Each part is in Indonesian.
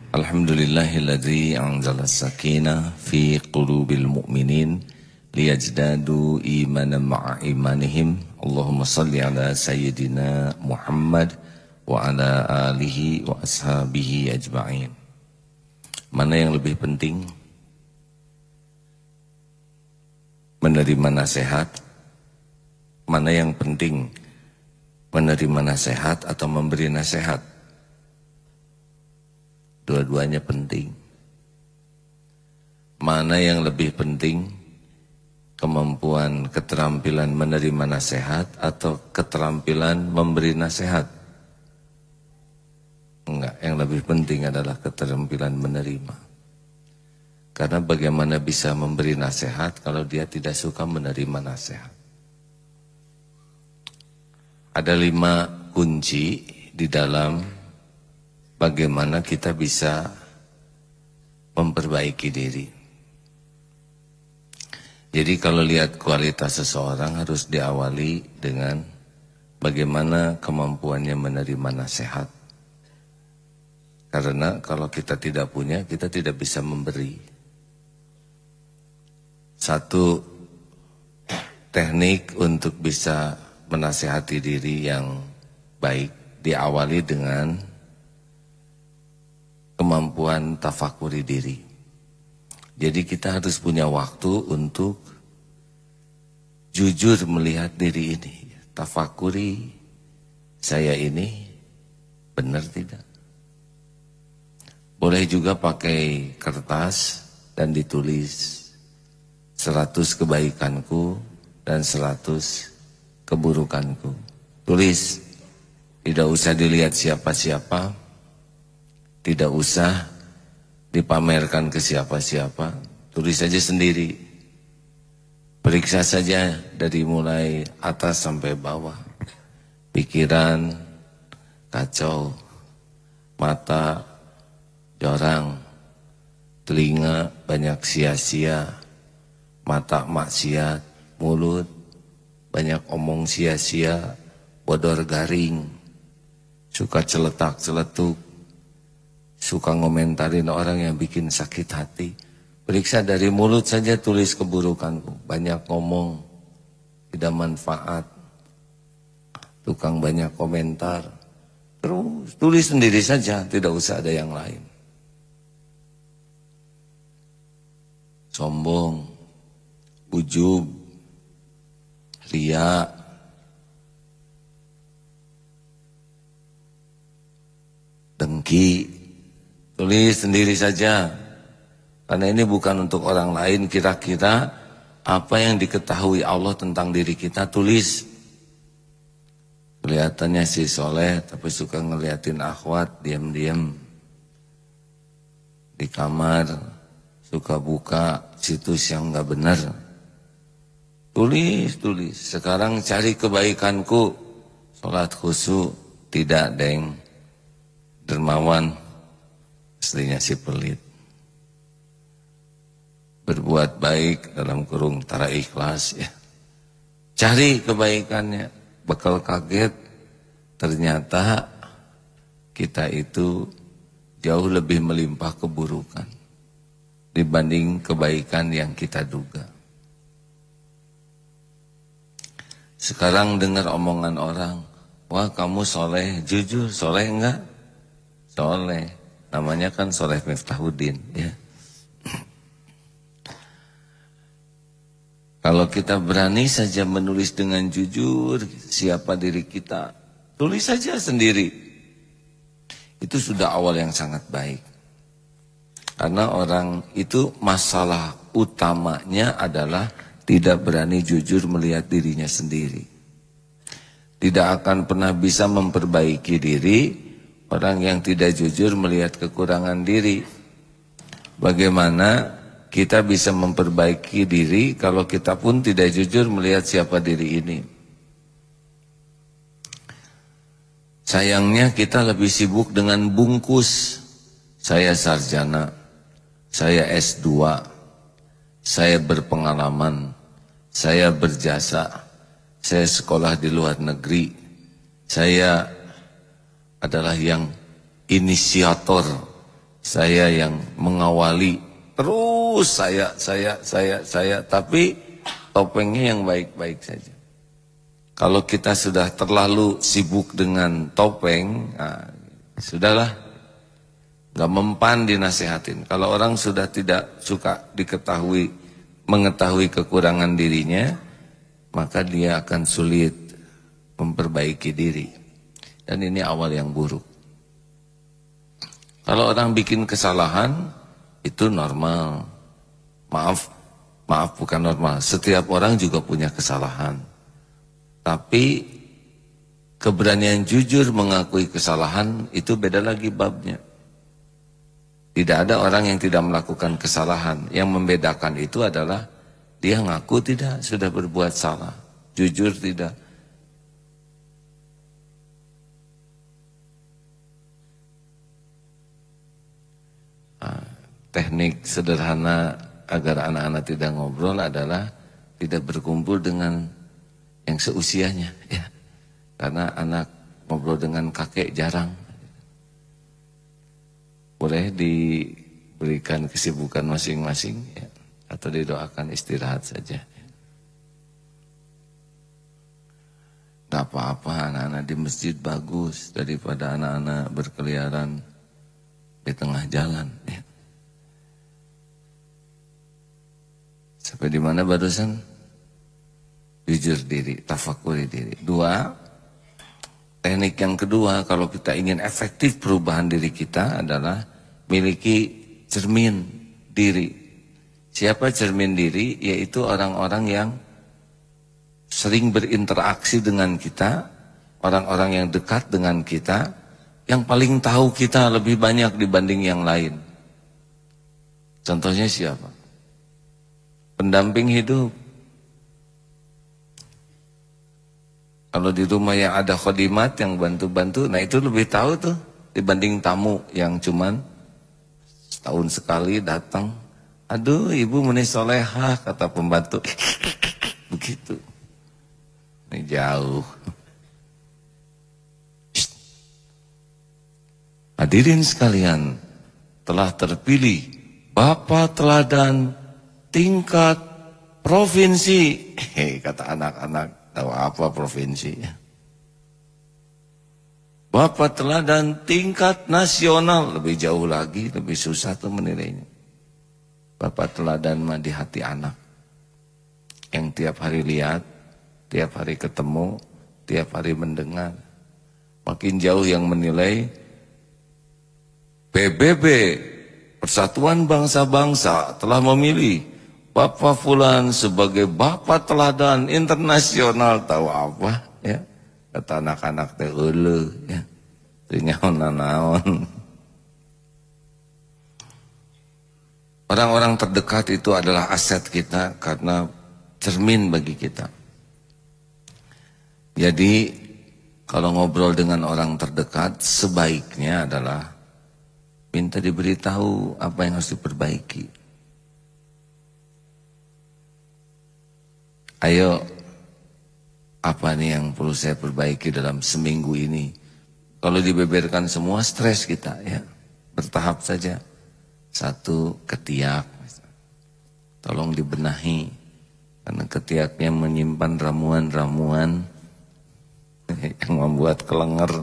Alhamdulillahilladzi anzala as-sakinah fi qulubil mu'minin liyajdadu imanan ma'a imanihim. Allahumma salli ala sayyidina Muhammad wa ala alihi wa ashabihi ajma'in. Mana yang lebih penting? Menerima nasihat? Mana yang penting? Menerima nasihat atau memberi nasihat? Dua-duanya penting. Mana yang lebih penting? Kemampuan, keterampilan menerima nasihat atau keterampilan memberi nasihat? Enggak, yang lebih penting adalah keterampilan menerima. Karena bagaimana bisa memberi nasihat kalau dia tidak suka menerima nasihat? Ada 5 kunci di dalam bagaimana kita bisa memperbaiki diri. Jadi kalau lihat kualitas seseorang harus diawali dengan bagaimana kemampuannya menerima nasihat. Karena kalau kita tidak punya, kita tidak bisa memberi. Satu teknik untuk bisa menasihati diri yang baik diawali dengan kemampuan tafakuri diri. Jadi kita harus punya waktu untuk jujur melihat diri ini. Tafakuri, saya ini benar tidak? Boleh juga pakai kertas dan ditulis 100 kebaikanku dan 100 keburukanku. Tulis, tidak usah dilihat siapa-siapa, tidak usah dipamerkan ke siapa-siapa, tulis saja sendiri. Periksa saja dari mulai atas sampai bawah. Pikiran kacau, mata jorang, telinga banyak sia-sia, mata maksiat, mulut banyak omong sia-sia, bodor garing, suka celetak-celetuk, suka ngomentarin orang yang bikin sakit hati. Periksa dari mulut saja, tulis keburukanku. Banyak ngomong, tidak manfaat, tukang banyak komentar. Terus tulis sendiri saja, tidak usah ada yang lain. Sombong, ujub, ria, dengki, tulis sendiri saja. Karena ini bukan untuk orang lain. Kira-kira apa yang diketahui Allah tentang diri kita, tulis. Kelihatannya si soleh tapi suka ngeliatin akhwat diam-diam di kamar, suka buka situs yang nggak benar. Tulis. Sekarang cari kebaikanku. Sholat khusyuk, tidak deng. Dermawan, aslinya si pelit. Berbuat baik dalam kurung tara ikhlas ya. Cari kebaikannya. Bakal kaget, ternyata kita itu jauh lebih melimpah keburukan dibanding kebaikan yang kita duga. Sekarang dengar omongan orang, wah kamu soleh, jujur soleh enggak? Soleh, namanya kan Soleh Miftahuddin ya. Kalau kita berani saja menulis dengan jujur siapa diri kita, tulis saja sendiri. Itu sudah awal yang sangat baik. Karena orang itu masalah utamanya adalah tidak berani jujur melihat dirinya sendiri. Tidak akan pernah bisa memperbaiki diri orang yang tidak jujur melihat kekurangan diri. Bagaimana kita bisa memperbaiki diri kalau kita pun tidak jujur melihat siapa diri ini? Sayangnya kita lebih sibuk dengan bungkus. Saya sarjana, saya S2, saya berpengalaman, saya berjasa, saya sekolah di luar negeri, saya adalah yang inisiator saya yang mengawali, terus saya, tapi topengnya yang baik-baik saja. Kalau kita sudah terlalu sibuk dengan topeng, nah, sudahlah, gak mempan dinasehatin. Kalau orang sudah tidak suka mengetahui kekurangan dirinya, maka dia akan sulit memperbaiki diri. Dan ini awal yang buruk. Kalau orang bikin kesalahan, itu normal. Maaf bukan normal. Setiap orang juga punya kesalahan. Tapi keberanian jujur mengakui kesalahan itu beda lagi babnya. Tidak ada orang yang tidak melakukan kesalahan. Yang membedakan itu adalah dia ngaku tidak sudah berbuat salah, jujur tidak. Teknik sederhana agar anak-anak tidak ngobrol adalah tidak berkumpul dengan yang seusianya, ya. Karena anak ngobrol dengan kakek jarang. Boleh diberikan kesibukan masing-masing, ya, atau didoakan istirahat saja. Gak apa-apa, anak-anak di masjid bagus daripada anak-anak berkeliaran di tengah jalan, ya. Sampai di mana barusan? Jujur diri, tafakuri diri. 2, teknik yang kedua kalau kita ingin efektif perubahan diri kita adalah miliki cermin diri. Siapa cermin diri? Yaitu orang-orang yang sering berinteraksi dengan kita, orang-orang yang dekat dengan kita, yang paling tahu kita lebih banyak dibanding yang lain. Contohnya siapa? Pendamping hidup. Kalau di rumah yang ada khodimat yang bantu-bantu, nah itu lebih tahu tuh dibanding tamu yang cuman setahun sekali datang. Aduh, ibu meni solehah, kata pembantu. Begitu. Ini jauh. Hadirin sekalian, telah terpilih Bapak Teladan tingkat provinsi. Kata anak-anak. Tahu apa provinsi? Bapak Teladan tingkat nasional, lebih jauh lagi, lebih susah tuh menilainya. Bapak Teladan mah di hati anak, yang tiap hari lihat, tiap hari ketemu, tiap hari mendengar. Makin jauh yang menilai. PBB, Persatuan Bangsa-Bangsa, telah memilih Bapak Fulan sebagai Bapak Teladan internasional. Tahu apa, ya? Kata anak-anak teh heuleuh, ya. Teu nyaon-naon. Orang-orang terdekat itu adalah aset kita karena cermin bagi kita. Jadi kalau ngobrol dengan orang terdekat, sebaiknya adalah minta diberitahu apa yang harus diperbaiki. Ayo, apa nih yang perlu saya perbaiki dalam seminggu ini? Kalau dibeberkan semua, stres kita, ya. Bertahap saja. 1, ketiak. Tolong dibenahi. Karena ketiaknya menyimpan ramuan-ramuan yang membuat kelenger.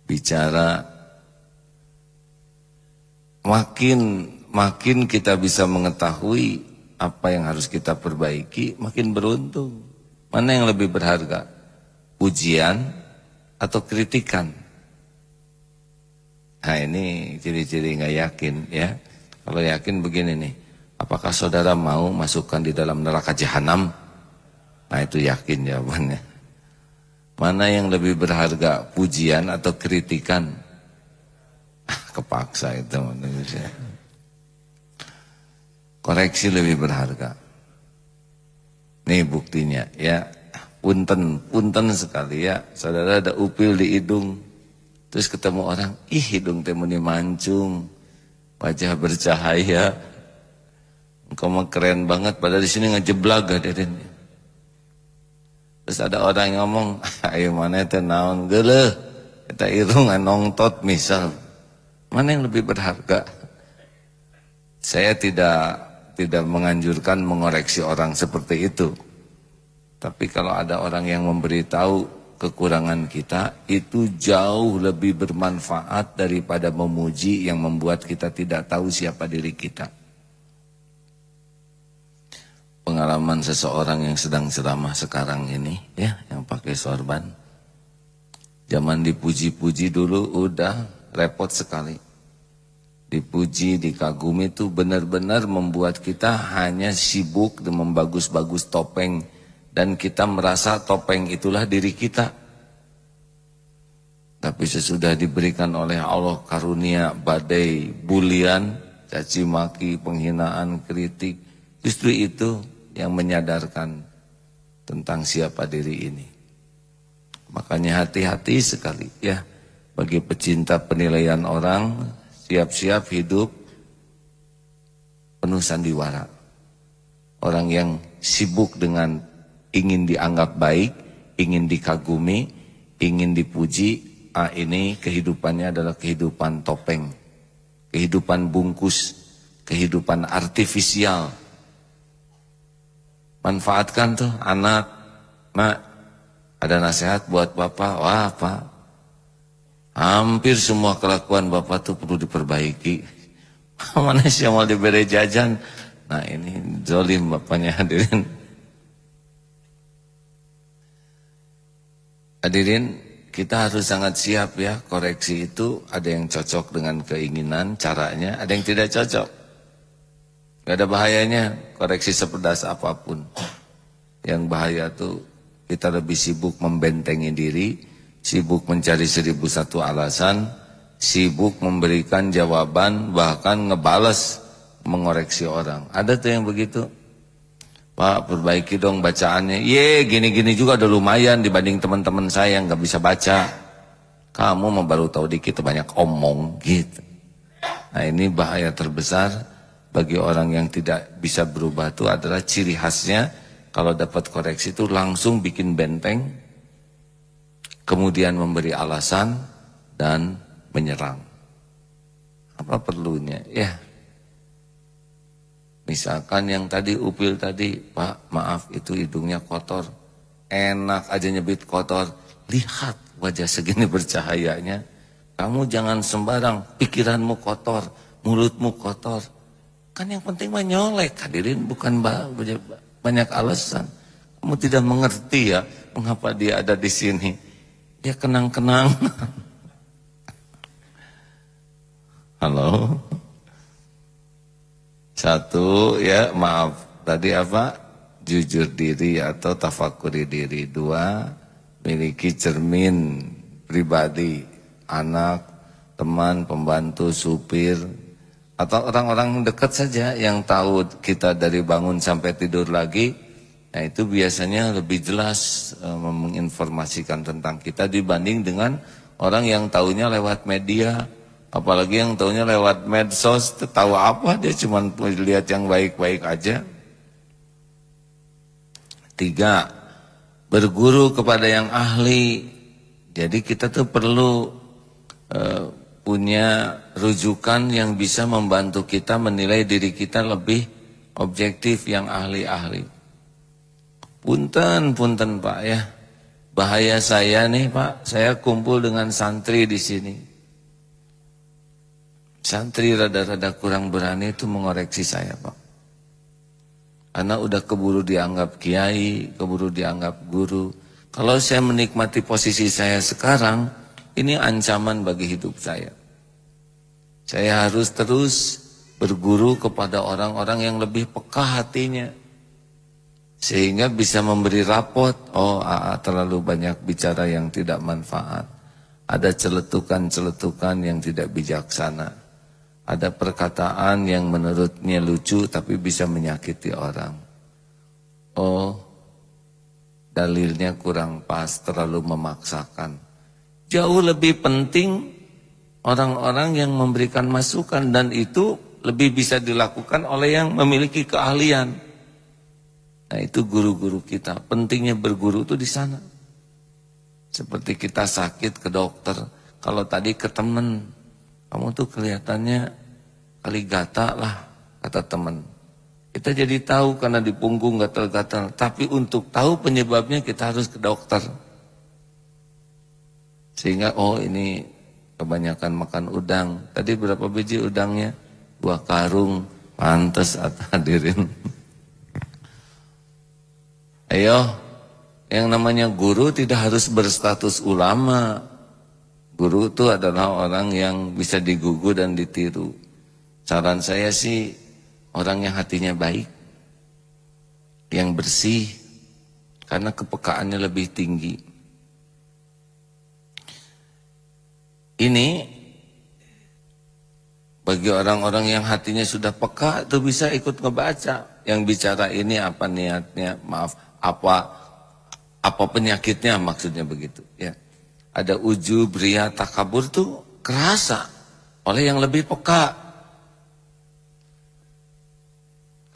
Bicara. Makin kita bisa mengetahui apa yang harus kita perbaiki, makin beruntung. Mana yang lebih berharga? Pujian atau kritikan? Nah ini ciri-ciri nggak yakin, ya. Kalau yakin begini nih, apakah saudara mau masukkan di dalam neraka jahanam? Nah itu yakin jawabannya. Mana yang lebih berharga? Pujian atau kritikan? Kepaksa itu manusia. Koreksi lebih berharga. Nih buktinya, ya. Punten sekali, ya. Saudara ada upil di hidung. Terus ketemu orang, ih hidung teh meni mancung. Wajah bercahaya. Engkau mah keren banget, padahal di sini ngejeblag hadirin. Terus ada orang yang ngomong, ayo mana teh naon geuleuh. Eta irung nongtot misal. Mana yang lebih berharga? Saya tidak menganjurkan mengoreksi orang seperti itu. Tapi kalau ada orang yang memberitahu kekurangan kita, itu jauh lebih bermanfaat daripada memuji yang membuat kita tidak tahu siapa diri kita. Pengalaman seseorang yang sedang ceramah sekarang ini, ya, yang pakai sorban. Zaman dipuji-puji dulu udah repot sekali. Dipuji, dikagumi itu benar-benar membuat kita hanya sibuk dengan membagus-bagus topeng. Dan kita merasa topeng itulah diri kita. Tapi sesudah diberikan oleh Allah karunia badai, bulian, caci maki, penghinaan, kritik. Justru itu yang menyadarkan tentang siapa diri ini. Makanya hati-hati sekali ya. Bagi pecinta penilaian orang, siap-siap hidup penuh sandiwara. Orang yang sibuk dengan ingin dianggap baik, ingin dikagumi, ingin dipuji, ini kehidupannya adalah kehidupan topeng, kehidupan bungkus, kehidupan artifisial. Manfaatkan tuh anak, mak, ada nasihat buat bapak, wah pak, hampir semua kelakuan bapak tuh perlu diperbaiki. Mana sih yang mau diberi jajan? Nah ini zolim bapaknya, hadirin. Hadirin, kita harus sangat siap ya, koreksi itu ada yang cocok dengan keinginan, caranya, ada yang tidak cocok. Gak ada bahayanya koreksi sepedas apapun. Yang bahaya tuh kita lebih sibuk membentengi diri, sibuk mencari 1001 alasan, sibuk memberikan jawaban, bahkan ngebales mengoreksi orang. Ada tuh yang begitu. Pak, perbaiki dong bacaannya. Gini-gini juga udah lumayan dibanding teman-teman saya yang gak bisa baca. Kamu mah baru tahu dikit, banyak omong gitu. Nah ini bahaya terbesar bagi orang yang tidak bisa berubah itu adalah ciri khasnya kalau dapat koreksi itu langsung bikin benteng, kemudian memberi alasan dan menyerang. Apa perlunya? Ya. Misalkan yang tadi Upil tadi, Pak maaf itu hidungnya kotor, enak aja nyebit kotor, lihat wajah segini bercahayanya, kamu jangan sembarang, pikiranmu kotor, mulutmu kotor, kan yang penting mah nyolek, hadirin, bukan banyak alasan. Kamu tidak mengerti ya, mengapa dia ada di sini, dia kenang-kenang. Halo. Satu ya, maaf, tadi apa? Jujur diri atau tafakuri diri. Dua, miliki cermin pribadi, anak, teman, pembantu, supir, atau orang-orang dekat saja yang tahu kita dari bangun sampai tidur lagi. Nah itu biasanya lebih jelas menginformasikan tentang kita dibanding dengan orang yang tahunya lewat media. Apalagi yang tahunya lewat medsos, tahu apa, dia cuma lihat yang baik-baik aja. Tiga, berguru kepada yang ahli. Jadi kita tuh perlu punya rujukan yang bisa membantu kita menilai diri kita lebih objektif, yang ahli-ahli. Punten Pak ya, bahaya saya nih Pak, saya kumpul dengan santri di sini. Santri rada-rada kurang berani itu mengoreksi saya Pak. Karena udah keburu dianggap kiai, keburu dianggap guru. Kalau saya menikmati posisi saya sekarang, ini ancaman bagi hidup saya. Saya harus terus berguru kepada orang-orang yang lebih peka hatinya. Sehingga bisa memberi rapot, oh terlalu banyak bicara yang tidak manfaat. Ada celetukan-celetukan yang tidak bijaksana. Ada perkataan yang menurutnya lucu tapi bisa menyakiti orang. Oh, dalilnya kurang pas, terlalu memaksakan. Jauh lebih penting orang-orang yang memberikan masukan, dan itu lebih bisa dilakukan oleh yang memiliki keahlian. Nah itu guru-guru kita. Pentingnya berguru itu di sana. Seperti kita sakit ke dokter, kalau tadi ke teman, kamu tuh kelihatannya kali gata lah, kata teman. Kita jadi tahu karena di punggung gatal-gatal. Tapi untuk tahu penyebabnya kita harus ke dokter. Sehingga oh ini kebanyakan makan udang. Tadi berapa biji udangnya? 2 karung. Pantes hadirin. Ayo, yang namanya guru tidak harus berstatus ulama. Guru itu adalah orang yang bisa digugu dan ditiru. Saran saya sih orang yang hatinya baik, yang bersih, karena kepekaannya lebih tinggi. Ini bagi orang-orang yang hatinya sudah peka itu bisa ikut ngebaca. Yang bicara ini apa niatnya, maaf, apa penyakitnya, maksudnya begitu. Ya, ada ujub, ria, takabur tuh kerasa oleh yang lebih peka.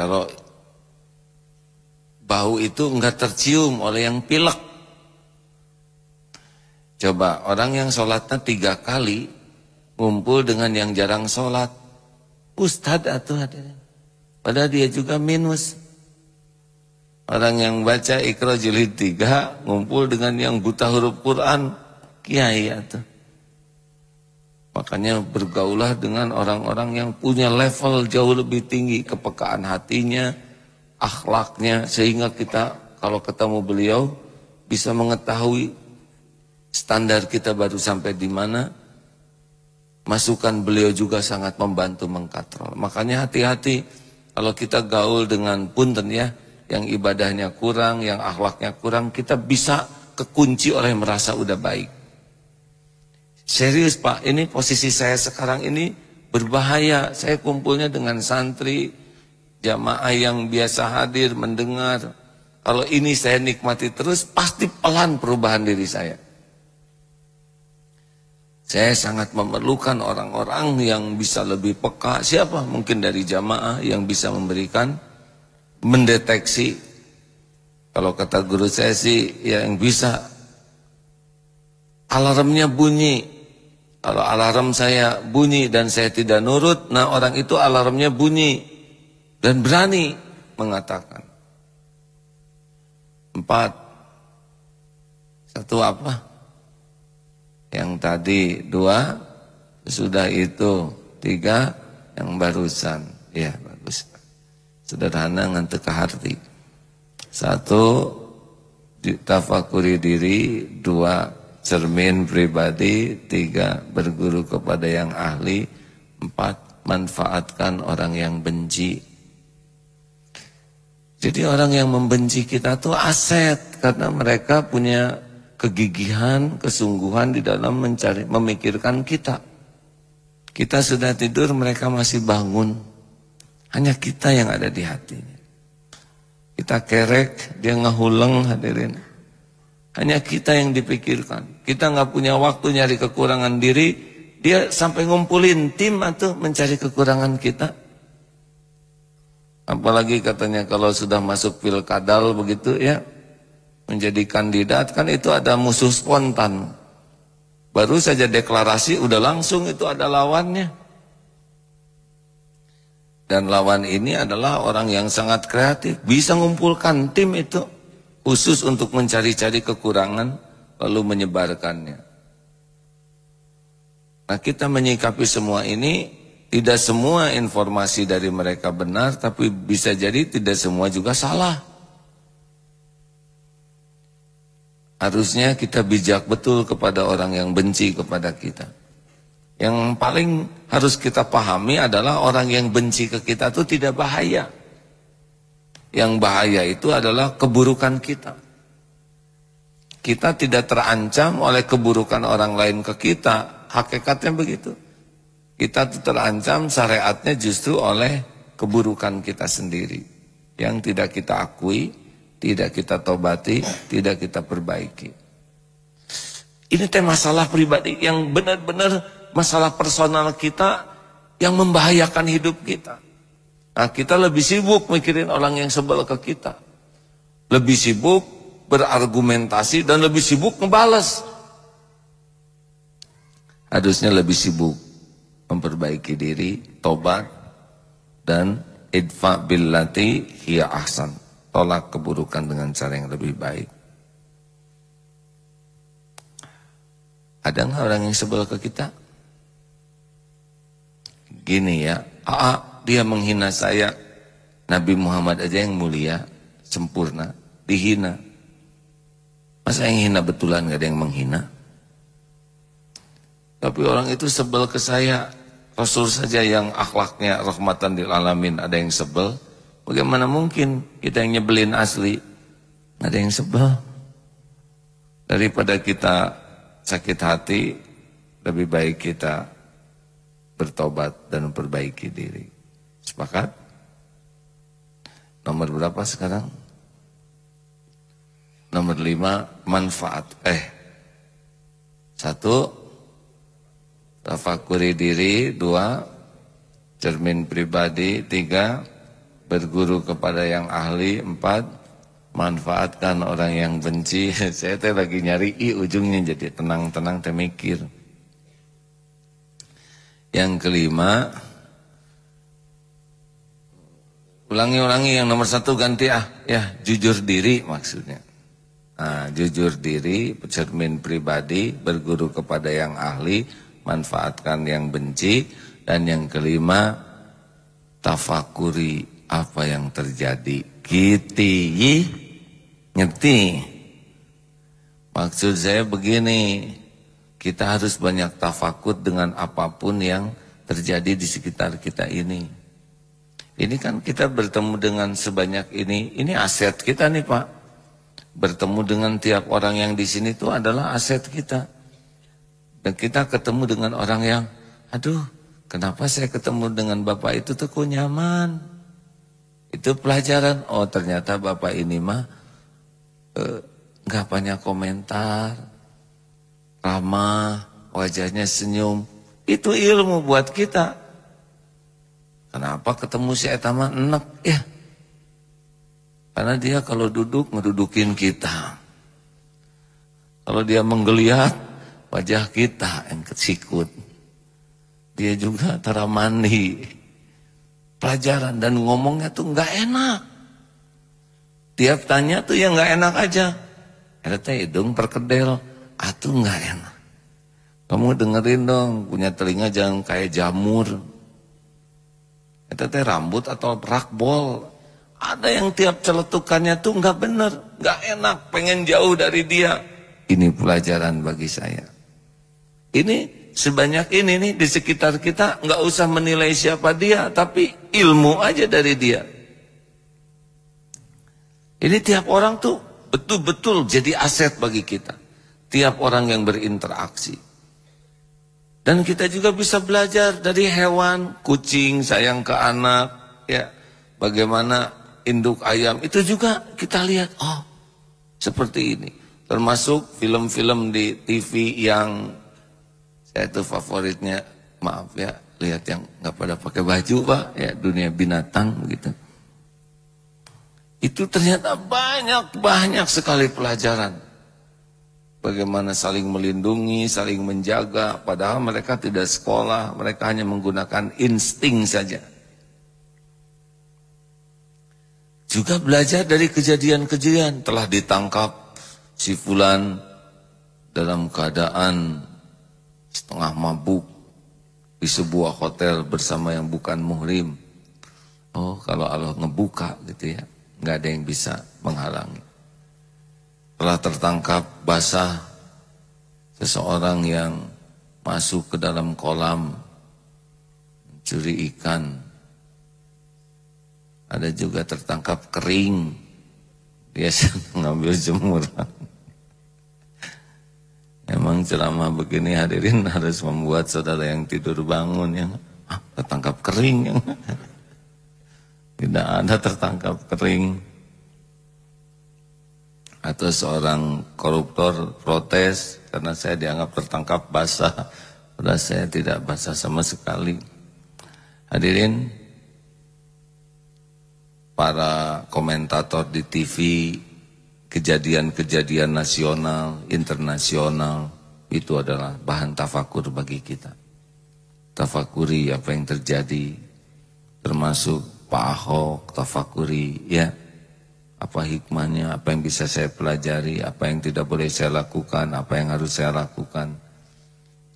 Kalau bau itu enggak tercium oleh yang pilek. Coba orang yang sholatnya 3 kali ngumpul dengan yang jarang sholat, ustad atau hadirin. Padahal dia juga minus. Orang yang baca Iqra jilid 3 ngumpul dengan yang buta huruf Quran, kiai atau. Makanya bergaulah dengan orang-orang yang punya level jauh lebih tinggi, kepekaan hatinya, akhlaknya, sehingga kita kalau ketemu beliau bisa mengetahui standar kita baru sampai di mana. Masukan beliau juga sangat membantu mengkatrol. Makanya hati-hati kalau kita gaul dengan punten ya, yang ibadahnya kurang, yang akhlaknya kurang, kita bisa kekunci oleh merasa udah baik. Serius Pak, ini posisi saya sekarang ini berbahaya. Saya kumpulnya dengan santri, jamaah yang biasa hadir, mendengar. Kalau ini saya nikmati terus, pasti pelan perubahan diri saya. Saya sangat memerlukan orang-orang yang bisa lebih peka. Siapa? Mungkin dari jamaah yang bisa memberikan, mendeteksi. Kalau kata guru saya sih, yang bisa alarmnya bunyi. Kalau alarm saya bunyi dan saya tidak nurut, nah orang itu alarmnya bunyi dan berani mengatakan. 4. Satu apa? Yang tadi 2, sudah itu 3, yang barusan. Ya bagus. Sederhana ngantek ke hati. 1, tafakuri diri. 2, cermin pribadi. 3, berguru kepada yang ahli. 4, manfaatkan orang yang benci. Jadi orang yang membenci kita tuh aset, karena mereka punya kegigihan, kesungguhan di dalam mencari, memikirkan kita. Kita sudah tidur, mereka masih bangun. Hanya kita yang ada di hatinya. Kita kerek, dia ngehuleng hadirin. Hanya kita yang dipikirkan. Kita nggak punya waktu nyari kekurangan diri, dia sampai ngumpulin tim atau mencari kekurangan kita. Apalagi katanya kalau sudah masuk pilkadal begitu ya, menjadi kandidat kan itu ada musuh spontan. Baru saja deklarasi udah langsung itu ada lawannya. Dan lawan ini adalah orang yang sangat kreatif, bisa mengumpulkan tim itu khusus untuk mencari-cari kekurangan lalu menyebarkannya. Nah, kita menyikapi semua ini, tidak semua informasi dari mereka benar, tapi bisa jadi tidak semua juga salah. Harusnya kita bijak betul kepada orang yang benci kepada kita. Yang paling harus kita pahami adalah orang yang benci ke kita itu tidak bahaya. Yang bahaya itu adalah keburukan kita. Kita tidak terancam oleh keburukan orang lain ke kita. Hakikatnya begitu. Kita terancam syariatnya justru oleh keburukan kita sendiri. Yang tidak kita akui, tidak kita tobati, tidak kita perbaiki. Ini masalah pribadi yang benar-benar masalah personal kita yang membahayakan hidup kita. Nah, kita lebih sibuk mikirin orang yang sebel ke kita. Lebih sibuk berargumentasi dan lebih sibuk ngebalas. Harusnya lebih sibuk memperbaiki diri, tobat, dan idfa billati hiya ahsan, tolak keburukan dengan cara yang lebih baik. Ada nggak orang yang sebel ke kita? Gini ya, dia menghina saya, Nabi Muhammad aja yang mulia, sempurna, dihina. Masa yang hina betulan gak ada yang menghina? Tapi orang itu sebel ke saya, Rasul saja yang akhlaknya rahmatan lil alamin ada yang sebel. Bagaimana mungkin kita yang nyebelin asli? Ada yang sebel. Daripada kita sakit hati, lebih baik kita bertobat dan memperbaiki diri. Sepakat? Nomor berapa sekarang? Nomor 5, manfaat. 1, tafakuri diri. 2, cermin pribadi. 3, berguru kepada yang ahli. 4, manfaatkan orang yang benci. Saya lagi nyari ujungnya, jadi tenang-tenang mikir. Yang kelima, ulangi yang nomor 1 ganti ya, jujur diri maksudnya. Nah, jujur diri, cermin pribadi, berguru kepada yang ahli, manfaatkan yang benci, dan yang kelima, tafakuri apa yang terjadi. Gitu, ngerti? Maksud saya begini, kita harus banyak tafakur dengan apapun yang terjadi di sekitar kita ini. Ini kan kita bertemu dengan sebanyak ini aset kita nih Pak. Bertemu dengan tiap orang yang di sini itu adalah aset kita. Dan kita ketemu dengan orang yang, aduh, kenapa saya ketemu dengan Bapak itu tuh kok nyaman. Itu pelajaran, oh ternyata Bapak ini mah gak banyak komentar, ramah, wajahnya senyum. Itu ilmu buat kita. Kenapa ketemu si eta mah enak ya? Karena dia kalau duduk ngedudukin kita. Kalau dia menggeliat, wajah kita yang kesikut. Dia juga tara mandi. Pelajaran dan ngomongnya tuh nggak enak. Tiap tanya tuh yang nggak enak aja. Ada teh hidung perkedel, atuh nggak enak. Kamu dengerin dong, punya telinga jangan kayak jamur. Itu teh rambut atau rakbol. Ada yang tiap celetukannya tuh nggak bener, nggak enak, pengen jauh dari dia. Ini pelajaran bagi saya. Ini sebanyak ini nih di sekitar kita, nggak usah menilai siapa dia, tapi ilmu aja dari dia. Ini tiap orang tuh betul-betul jadi aset bagi kita. Tiap orang yang berinteraksi. Dan kita juga bisa belajar dari hewan, kucing sayang ke anak, ya. Bagaimana induk ayam itu juga kita lihat, oh seperti ini. Termasuk film-film di TV yang saya itu favoritnya, maaf ya, lihat yang nggak pada pakai baju Pak, ya dunia binatang begitu. Itu ternyata banyak sekali pelajaran. Bagaimana saling melindungi, saling menjaga, padahal mereka tidak sekolah, mereka hanya menggunakan insting saja. Juga belajar dari kejadian-kejadian, telah ditangkap si fulan dalam keadaan setengah mabuk di sebuah hotel bersama yang bukan muhrim. Oh, kalau Allah ngebuka gitu ya, nggak ada yang bisa menghalangi. Telah tertangkap basah seseorang yang masuk ke dalam kolam mencuri ikan. Ada juga tertangkap kering, dia ngambil jemuran. Emang ceramah begini hadirin harus membuat saudara yang tidur bangun yang tertangkap kering. Tidak ada tertangkap kering. Atau seorang koruptor protes karena saya dianggap tertangkap basah. Padahal saya tidak basah sama sekali. Hadirin, para komentator di TV, kejadian-kejadian nasional, internasional, itu adalah bahan tafakur bagi kita. tafakuri apa yang terjadi, termasuk Pak Ahok, tafakuri ya, apa hikmahnya, apa yang bisa saya pelajari, apa yang tidak boleh saya lakukan, apa yang harus saya lakukan.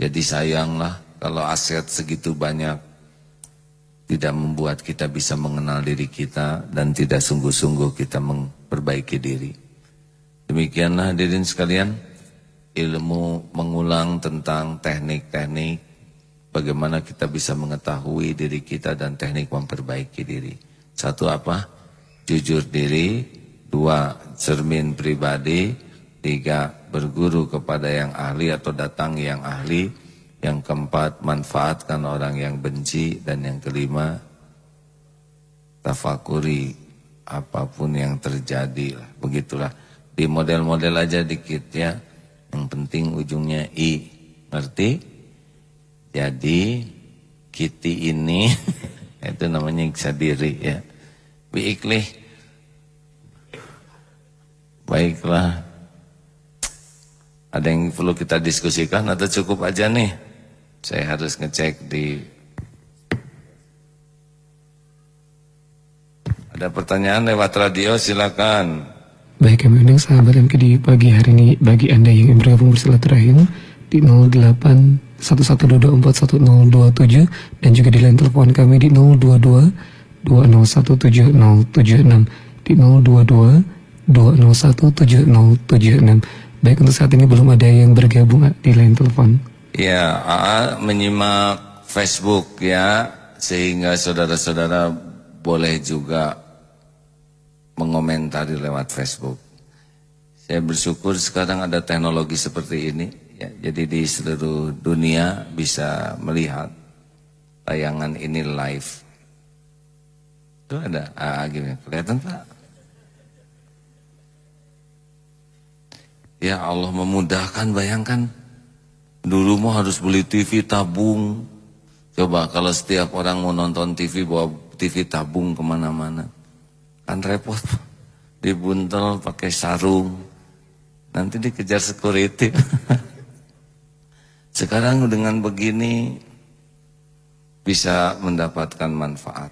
Jadi sayanglah kalau aset segitu banyak tidak membuat kita bisa mengenal diri kita dan tidak sungguh-sungguh kita memperbaiki diri. Demikianlah hadirin sekalian, ilmu mengulang tentang teknik-teknik bagaimana kita bisa mengetahui diri kita dan teknik memperbaiki diri. Satu apa? Jujur diri. Dua, cermin pribadi. Tiga, berguru kepada yang ahli atau datang yang ahli. Yang keempat, manfaatkan orang yang benci. Dan yang kelima, tafakuri apapun yang terjadi. Begitulah. Di model-model aja dikit ya. Yang penting ujungnya I. Ngerti? Jadi Kitty ini itu namanya iksa diri ya. Biiklih. Baiklah. Ada yang perlu kita diskusikan atau cukup aja nih? Saya harus ngecek di. Ada pertanyaan lewat radio, silakan. Baik, kami undang sahabat MK di pagi hari ini. Bagi Anda yang bergabung bersilaturahim di 081122411027 dan juga di line telepon kami di 02220170076 di 02220170076. Baik, untuk saat ini belum ada yang bergabung di line telepon. Ya, AA menyimak Facebook ya, sehingga saudara-saudara boleh juga mengomentari lewat Facebook. Saya bersyukur sekarang ada teknologi seperti ini ya, jadi di seluruh dunia bisa melihat tayangan ini live. Itu ada gimana? Kelihatan Pak? Ya Allah memudahkan, bayangkan dulu mau harus beli TV tabung. Coba kalau setiap orang mau nonton TV bawa TV tabung kemana-mana, kan repot, dibuntel pakai sarung, nanti dikejar security. Sekarang dengan begini bisa mendapatkan manfaat.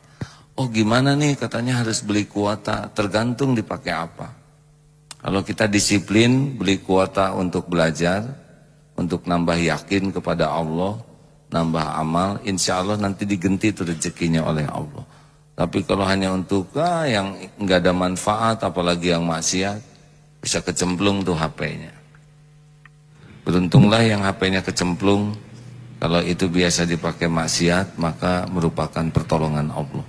Oh gimana nih, katanya harus beli kuota, tergantung dipakai apa. Kalau kita disiplin beli kuota untuk belajar, untuk nambah yakin kepada Allah, nambah amal, insya Allah nanti digenti itu rezekinya oleh Allah. Tapi kalau hanya untuk yang enggak ada manfaat, apalagi yang maksiat, bisa kecemplung tuh HP-nya. Beruntunglah yang HP-nya kecemplung. Kalau itu biasa dipakai maksiat, maka merupakan pertolongan Allah.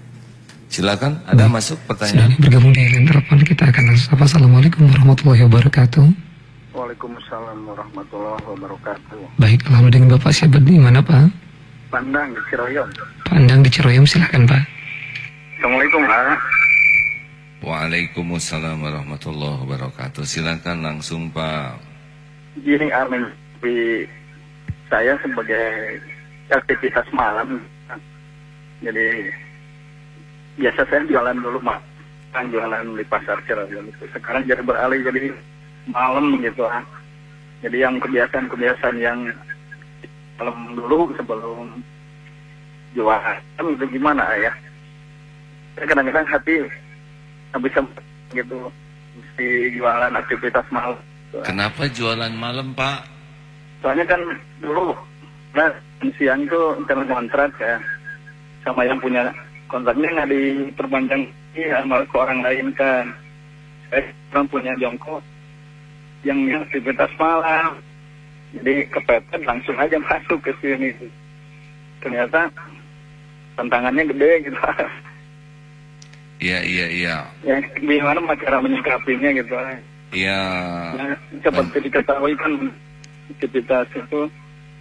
Silakan, ada masuk pertanyaan. Bergabung di line telepon, kita akan langsung sapa. Assalamualaikum warahmatullahi wabarakatuh. Waalaikumsalam warahmatullahi wabarakatuh. Baik, alhamdulillah. Dengan Bapak siapa di mana Pak? Pandang di Ciroyom. Pandang di Ciroyom, silakan Pak. Assalamualaikum Pak. Waalaikumsalam warahmatullahi wabarakatuh. Silakan langsung Pak. Gini Armin, saya sebagai aktivitas malam, jadi biasa saya jualan dulu kan jualan di pasar Ciroyom itu. Sekarang jadi beralih jadi malam gitu kan. Jadi yang kebiasaan-kebiasaan yang malam dulu sebelum jualan itu gimana ya? Saya kadang-kadang hati nggak bisa gitu mesti jualan aktivitas malam. Kenapa jualan malam Pak? Soalnya kan dulu siang itu internet kontrak ya, sama yang punya kontraknya nggak diperpanjang sama ke orang lain kan. Saya orang punya jongkok yang aktivitas malam, jadi kepepet langsung aja masuk ke sini. Ternyata tantangannya gede gitu. Iya. Ya gimana cara menyikapinya gitu. Iya. Ya, seperti diketahui kan aktivitas itu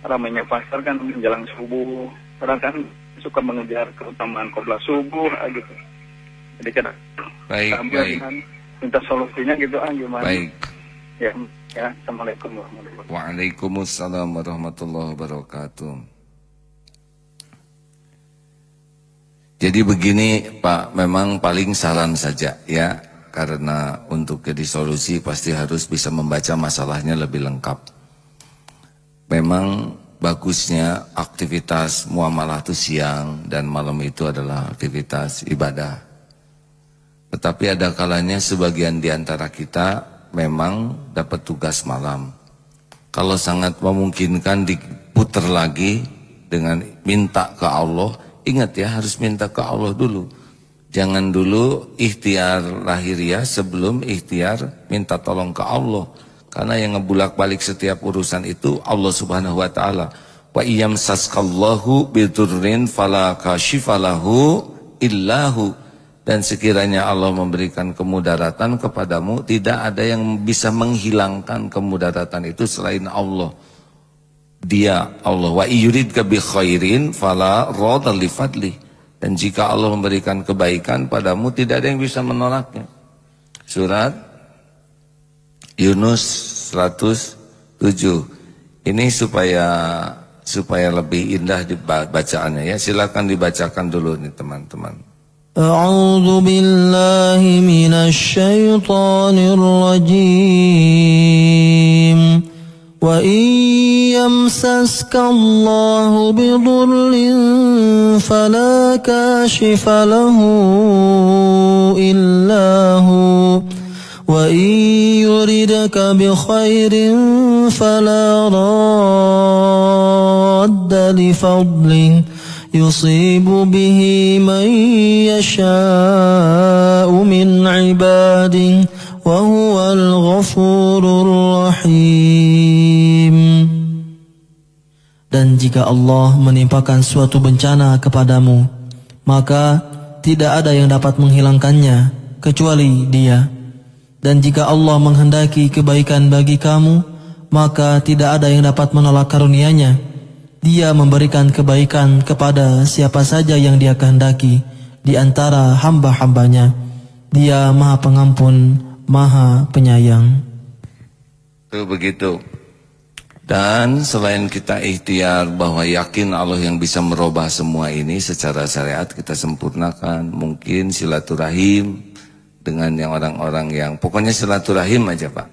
ramainya pasar kan menjelang subuh. Orang kan suka mengejar keutamaan qobla subuh gitu. Jadi kan baik. Minta solusinya gitu gimana? Baik. Ya, Assalamualaikum warahmatullahi wabarakatuh. Waalaikumsalam warahmatullahi wabarakatuh. Jadi begini Pak, memang paling saran saja ya, karena untuk jadi solusi pasti harus bisa membaca masalahnya lebih lengkap. Memang bagusnya aktivitas muamalah itu siang dan malam itu adalah aktivitas ibadah. Tetapi ada kalanya sebagian di antara kita memang dapat tugas malam. Kalau sangat memungkinkan diputar lagi dengan minta ke Allah, ingat ya harus minta ke Allah dulu. Jangan dulu ikhtiar lahiriah sebelum ikhtiar minta tolong ke Allah. Karena yang ngebulak-balik setiap urusan itu Allah Subhanahu wa taala. Wa iyam saskallahu bidurrin fala kashifalahu illahu. Dan sekiranya Allah memberikan kemudaratan kepadamu, tidak ada yang bisa menghilangkan kemudaratan itu selain Allah. Dia Allah. Wa yuridka bi khairin fala radha li fadli. Dan jika Allah memberikan kebaikan padamu, tidak ada yang bisa menolaknya. Surat Yunus 107. Ini supaya lebih indah bacaannya ya. Silakan dibacakan dulu nih teman-teman. A'udzu billahi minasy syaithanir rajim. Wa yamsaska Allahu bidurrin fala kashifa lahu illa hu. وَإِنْ يُرِدْكَ بِخَيْرٍ فَلَا رَادَّ لِفَضْلِهِ يُصِيبُ بِهِ مَنْ يَشَاءُ مِنْ عِبَادِهِ وَهُوَ الْغَفُورُ الرَّحِيمُ. Dan jika Allah menimpakan suatu bencana kepadamu, maka tidak ada yang dapat menghilangkannya kecuali Dia. Dan jika Allah menghendaki kebaikan bagi kamu, maka tidak ada yang dapat menolak karunia-Nya. Dia memberikan kebaikan kepada siapa saja yang Dia kehendaki di antara hamba-hambanya. Dia Maha Pengampun, Maha Penyayang. Itu begitu. Dan selain kita ikhtiar bahwa yakin Allah yang bisa merubah semua ini secara syariat, kita sempurnakan. Mungkin silaturahim dengan yang orang-orang yang pokoknya silaturahim aja Pak.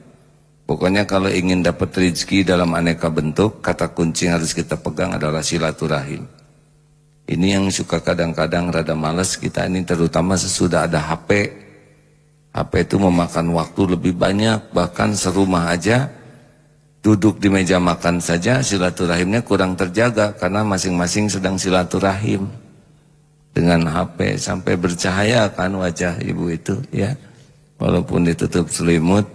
Pokoknya kalau ingin dapat rezeki dalam aneka bentuk, kata kunci yang harus kita pegang adalah silaturahim. Ini yang suka kadang-kadang rada malas kita ini, terutama sesudah ada HP. HP itu memakan waktu lebih banyak, bahkan serumah aja duduk di meja makan saja silaturahimnya kurang terjaga karena masing-masing sedang silaturahim. Dengan HP sampai bercahaya kan wajah ibu itu ya, walaupun ditutup selimut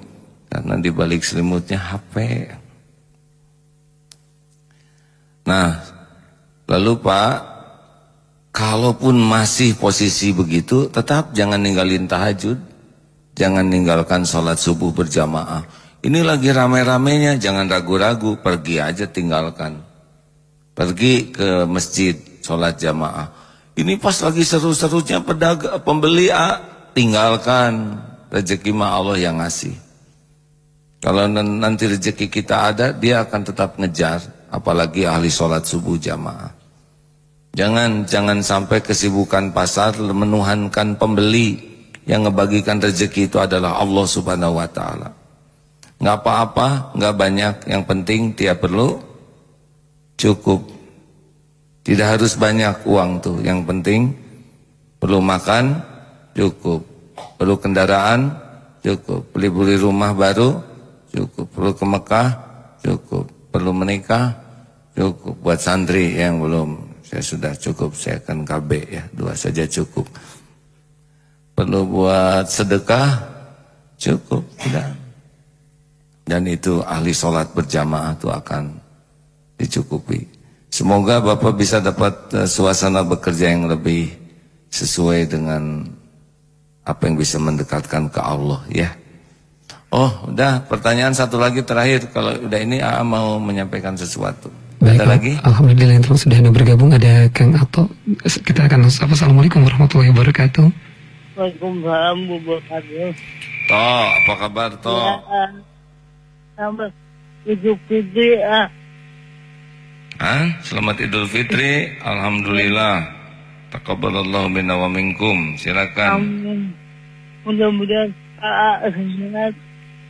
karena di balik selimutnya HP. Nah lalu Pak, kalaupun masih posisi begitu, tetap jangan ninggalin tahajud, jangan ninggalkan sholat subuh berjamaah. Ini lagi rame-ramenya, jangan ragu-ragu, pergi aja tinggalkan, pergi ke masjid sholat jamaah. Ini pas lagi seru-serunya pedagang pembeli tinggalkan, rezeki mah Allah yang ngasih. Kalau nanti rezeki kita ada, Dia akan tetap ngejar, apalagi ahli sholat subuh jamaah. Jangan sampai kesibukan pasar menuhankan pembeli, yang ngebagikan rezeki itu adalah Allah Subhanahu wa taala. Nggak apa-apa, nggak banyak, yang penting Dia perlu cukup. Tidak harus banyak uang tuh, yang penting perlu makan cukup, perlu kendaraan cukup, beli rumah baru cukup, perlu ke Mekah cukup, perlu menikah cukup. Buat santri yang belum, saya sudah cukup, saya akan KB ya, 2 saja cukup. Perlu buat sedekah cukup, tidak. Dan itu ahli sholat berjamaah itu akan dicukupi. Semoga Bapak bisa dapat suasana bekerja yang lebih sesuai dengan apa yang bisa mendekatkan ke Allah ya. Oh, udah, pertanyaan satu lagi terakhir. Kalau udah ini AA mau menyampaikan sesuatu. Baik, ada lagi? Alhamdulillah yang terus sudah bergabung. Ada Kang Ato. Kita akan Assalamualaikum warahmatullahi wabarakatuh. Waalaikumsalam warahmatullahi wabarakatuh. Toh, apa kabar Toh? Ya, selamat Idul Fitri. Selamat Idul Fitri. Alhamdulillah. Taqabbalallahu minna wa minkum. Silakan. Amin. Mudah-mudahan sehat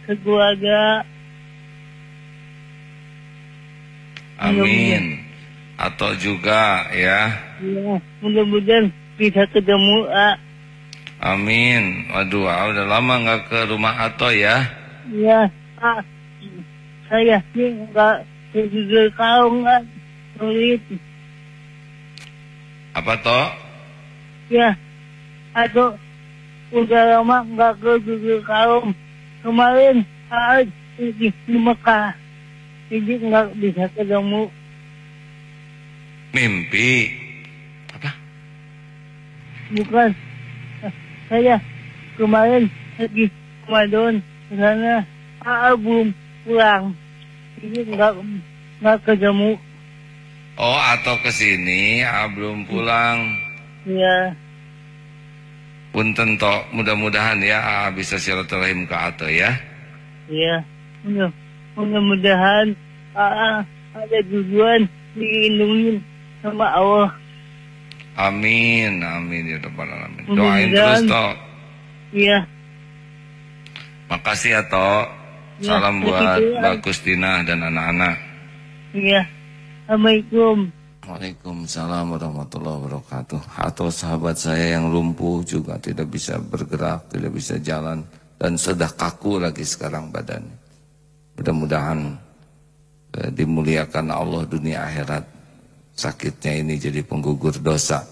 keluarga. Amin. Atau juga ya. Ya, mudah-mudahan bisa ketemu Amin. Waduh, udah lama nggak ke rumah Ato ya. Ya, saya sih nggak juga kau nggak sulit. Apa toh? Ya, atau udah lama nggak ke juga kau. Kemarin di Mekah, jadi nggak bisa ketemu. Mimpi. Apa? Bukan, saya kemarin lagi Ramadan karena belum pulang, jadi nggak ketemu. Oh, atau ke sini belum pulang. Ya, Punten toh, mudah-mudahan ya bisa silaturahim ke Ato ya. ya, mudah-mudahan ada tujuan dilindungi sama Allah. Amin, amin ya rabbal alamin. Doain Mudah-mudahan. terus toh. Iya, Makasih ya toh. Ya, Salam buat begitu, Mbak Kustina dan anak-anak. iya. Assalamualaikum. Waalaikumsalam warahmatullahi wabarakatuh. Atau sahabat saya yang lumpuh juga tidak bisa bergerak, tidak bisa jalan, dan sudah kaku lagi sekarang badannya. Mudah-mudahan dimuliakan Allah dunia akhirat. Sakitnya ini jadi penggugur dosa.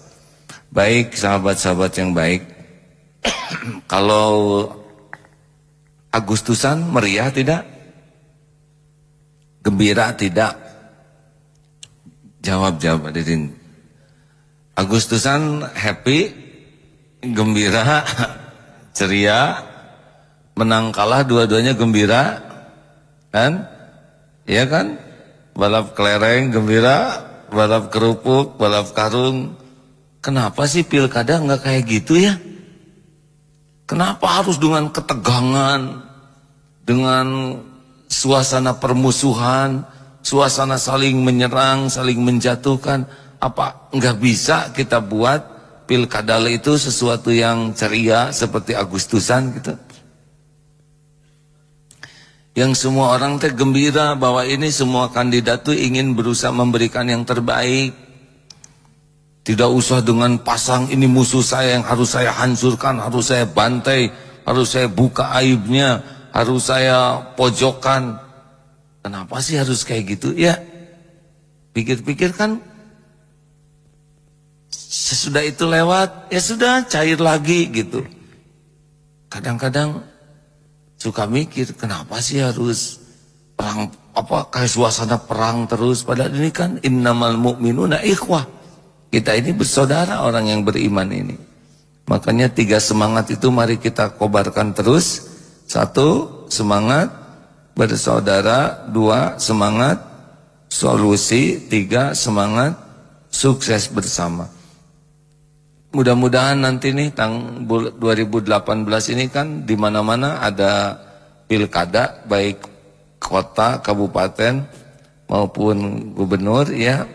Baik sahabat-sahabat yang baik. Kalau Agustusan meriah tidak? Gembira tidak? Jawab hadirin. Agustusan happy, gembira, ceria, menang kalah dua-duanya gembira, kan? Iya kan? Balap kelereng gembira, balap kerupuk, balap karung. Kenapa sih pilkada nggak kayak gitu ya? Kenapa harus dengan ketegangan, dengan suasana permusuhan, suasana saling menyerang, saling menjatuhkan? Apa nggak bisa kita buat pilkada itu sesuatu yang ceria seperti Agustusan gitu? Yang semua orang teh gembira bahwa ini semua kandidat tuh ingin berusaha memberikan yang terbaik. Tidak usah dengan pasang ini musuh saya yang harus saya hancurkan, harus saya bantai, harus saya buka aibnya, harus saya pojokkan. Kenapa sih harus kayak gitu? Ya, pikir-pikir kan sesudah itu lewat, ya sudah cair lagi gitu. Kadang-kadang suka mikir, kenapa sih harus perang, kayak suasana perang terus? Padahal ini kan innamal mu'minuna ikhwah. Kita ini bersaudara orang yang beriman ini. Makanya 3 semangat itu mari kita kobarkan terus. 1, semangat bersaudara. 2, semangat solusi. 3, semangat sukses bersama. Mudah-mudahan nanti nih tahun 2018 ini kan di mana-mana ada pilkada, baik kota, kabupaten maupun gubernur ya.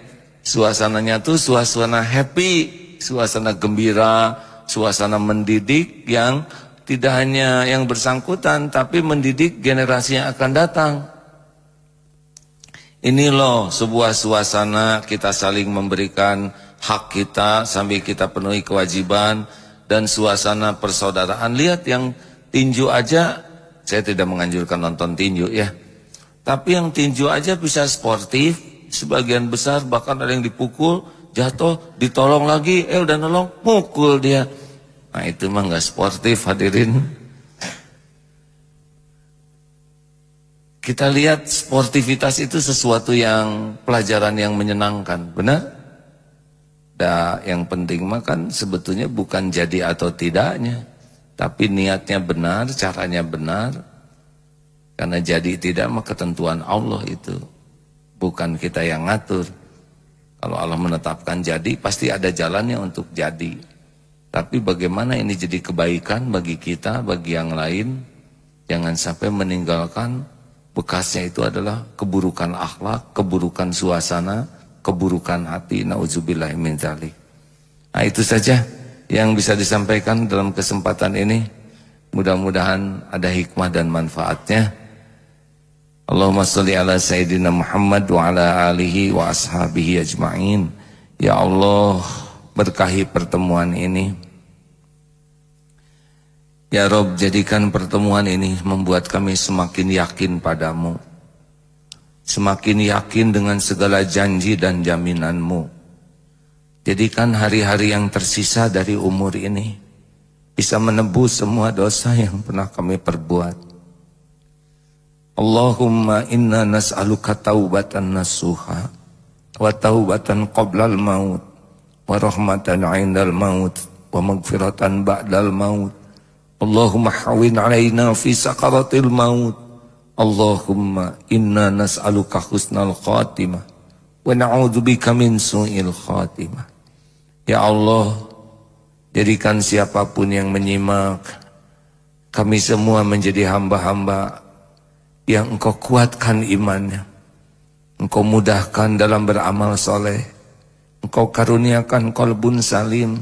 Suasananya tuh suasana happy, suasana gembira, suasana mendidik yang tidak hanya yang bersangkutan tapi mendidik generasi yang akan datang. Ini loh sebuah suasana kita saling memberikan hak kita sambil kita penuhi kewajiban dan suasana persaudaraan. Lihat yang tinju aja, saya tidak menganjurkan nonton tinju ya. Tapi yang tinju aja bisa sportif, sebagian besar bahkan ada yang dipukul, jatuh, ditolong lagi, udah nolong, mukul dia. Nah itu mah nggak sportif hadirin. Kita lihat sportivitas itu sesuatu yang pelajaran yang menyenangkan, benar? Dan yang penting mah kan sebetulnya bukan jadi atau tidaknya, tapi niatnya benar, caranya benar. Karena jadi tidak mah ketentuan Allah itu, bukan kita yang ngatur. Kalau Allah menetapkan jadi, pasti ada jalannya untuk jadi. Tapi bagaimana ini jadi kebaikan bagi kita, bagi yang lain. Jangan sampai meninggalkan bekasnya itu adalah keburukan akhlak, keburukan suasana, keburukan hati. Nauzubillah min dzalik. Nah itu saja yang bisa disampaikan dalam kesempatan ini. Mudah-mudahan ada hikmah dan manfaatnya. Allahumma sholli ala Sayyidina Muhammad wa ala alihi wa ashabihi ajma'in. Ya Allah, berkahi pertemuan ini. Ya Rob, jadikan pertemuan ini membuat kami semakin yakin padamu. Semakin yakin dengan segala janji dan jaminanmu. Jadikan hari-hari yang tersisa dari umur ini bisa menebus semua dosa yang pernah kami perbuat. Allahumma inna nas'aluka taubatan nasuha wa taubatan qoblal maut wa rahmatan 'indal maut wa maghfiratan ba'dal maut. Allahumma hawin 'alaina fi sakaratil maut. Allahumma inna nas'aluka husnal khatimah wa na'udzubika min su'il khatimah. Ya Allah, jadikan siapapun yang menyimak kami semua menjadi hamba-hamba yang Engkau kuatkan imannya, Engkau mudahkan dalam beramal soleh, Engkau karuniakan qalbun salim,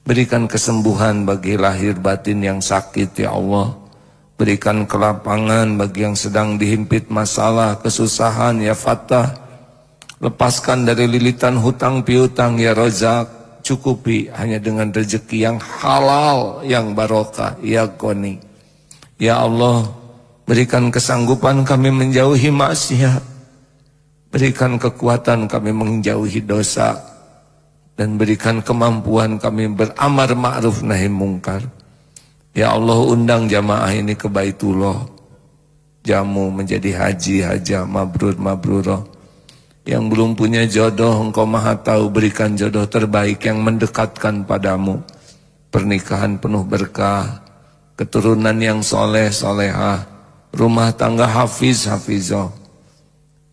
berikan kesembuhan bagi lahir batin yang sakit ya Allah, berikan kelapangan bagi yang sedang dihimpit masalah, kesusahan ya Fattah, lepaskan dari lilitan hutang piutang ya Razak, cukupi hanya dengan rezeki yang halal, yang barokah ya Ghani. Ya Allah, berikan kesanggupan kami menjauhi maksiat, berikan kekuatan kami menjauhi dosa, dan berikan kemampuan kami beramar ma'ruf nahi mungkar. Ya Allah, undang jamaah ini ke Baitullah, jamu menjadi haji, hajah, mabrur, mabrurah. Yang belum punya jodoh, Engkau maha tahu, berikan jodoh terbaik yang mendekatkan padamu. Pernikahan penuh berkah, keturunan yang soleh, solehah, rumah tangga hafiz, hafizah.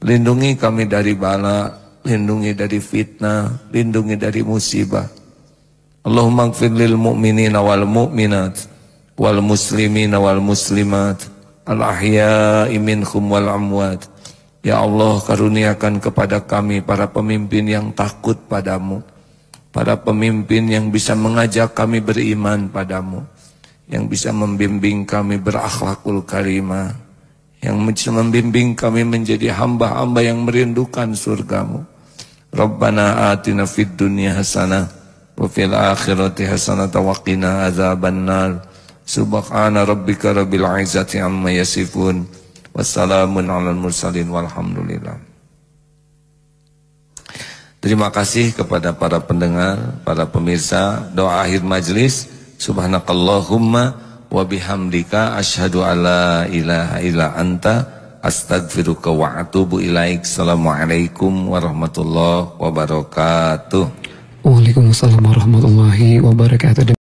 Lindungi kami dari bala, lindungi dari fitnah, lindungi dari musibah. Allahumma ighfir lil mu'minina wal mu'minat wal muslimina wal muslimat al ahya'i minhum wal amwat. Ya Allah, karuniakan kepada kami para pemimpin yang takut padamu, para pemimpin yang bisa mengajak kami beriman padamu, yang bisa membimbing kami berakhlakul karimah, yang bisa membimbing kami menjadi hamba-hamba yang merindukan surgamu. Rabbana atina fid dunya hasanah wa fil akhirati hasanah wa qina adzabannar. Subhana rabbika rabbil izzati amma yasifun. Wassalamun alal mursalin walhamdulillah. Terima kasih kepada para pendengar, para pemirsa. Doa akhir majlis. Subhanakallahumma wa bihamdika asyhadu alla ilaha illa anta astaghfiruka wa atubu ilaik. Assalamualaikum warahmatullahi wabarakatuh. Waalaikumsalam warahmatullahi wabarakatuh.